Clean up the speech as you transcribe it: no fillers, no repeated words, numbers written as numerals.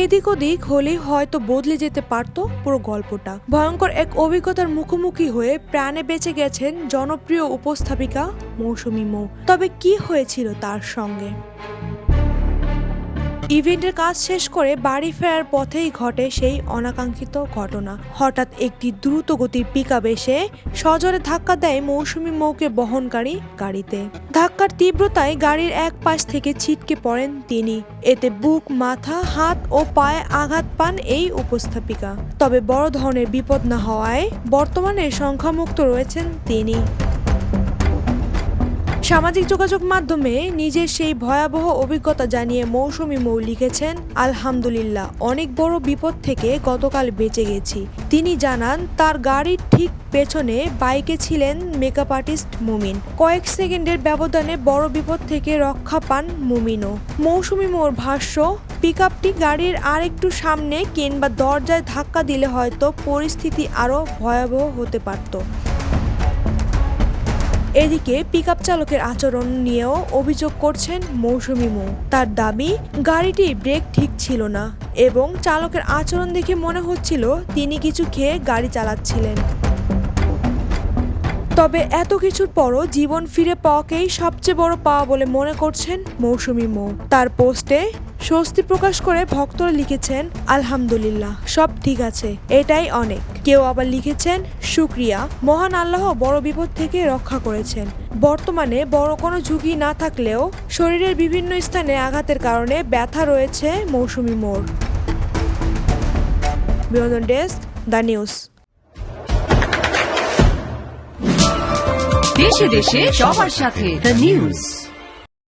এদিক ওদিক হলেই হয়তো বদলে যেতে পারত পুরো গল্পটা। ভয়ঙ্কর এক অভিজ্ঞতার মুখোমুখি হয়ে প্রাণে বেঁচে গেছেন জনপ্রিয় উপস্থাপিকা মৌসুমী মৌ। তবে কি হয়েছিল তার সঙ্গে? ইভেন্টের কাজ শেষ করে বাড়ি ফেরার পথেই ঘটে সেই অনাকাঙ্ক্ষিত ঘটনা। হঠাৎ একটি দ্রুত গতির পিকআপ এসে সজোরে ধাক্কা দেয় মৌসুমী মৌকে বহনকারী গাড়িতে। ধাক্কার তীব্রতায় গাড়ির এক পাশ থেকে ছিটকে পড়েন তিনি। এতে বুক, মাথা, হাত ও পায়ে আঘাত পান এই উপস্থাপিকা। তবে বড় ধরনের বিপদ না হওয়ায় বর্তমানে সংখ্যামুক্ত রয়েছেন তিনি। সামাজিক যোগাযোগ মাধ্যমে নিজের সেই ভয়াবহ অভিজ্ঞতা জানিয়ে মৌসুমী মৌ লিখেছেন, আলহামদুলিল্লাহ, অনেক বড় বিপদ থেকে গতকাল বেঁচে গেছি। তিনি জানান, তার গাড়ির ঠিক পেছনে বাইকে ছিলেন মেকআপ আর্টিস্ট মুমিন। কয়েক সেকেন্ডের ব্যবধানে বড় বিপদ থেকে রক্ষা পান মুমিনও। মৌসুমী মৌর ভাষ্য, পিকআপটি গাড়ির আরেকটু সামনে কিংবা দরজায় ধাক্কা দিলে হয়তো পরিস্থিতি আরও ভয়াবহ হতে পারত। এদিকে পিকআপ চালকের আচরণ নিয়েও অভিযোগ করছেন মৌসুমী মৌ। তার দাবি, গাড়িটির ব্রেক ঠিক ছিল না এবং চালকের আচরণ দেখে মনে হচ্ছিল তিনি কিছু খেয়ে গাড়ি চালাচ্ছিলেন। তবে এত কিছুর পরও জীবন ফিরে পাওয়াকেই সবচেয়ে বড় পাওয়া বলে মনে করছেন মৌসুমী মৌ। তার পোস্টে স্বস্তি প্রকাশ করে ভক্তরা লিখেছেন, আলহামদুলিল্লাহ, সব ঠিক আছে, এটাই অনেক। কেউ আবার লিখেছেন, শুকরিয়া, মহান আল্লাহ বড় বিপদ থেকে রক্ষা করেছেন। বর্তমানে বড় কোনো ঝুঁকি না থাকলেও শরীরের বিভিন্ন স্থানে আঘাতের কারণে ব্যথা রয়েছে মৌসুমী মৌর। বিনোদন ডেস্ক, দ্য নিউজ। দেশে দেশে সবার সাথে দ্য নিউজ।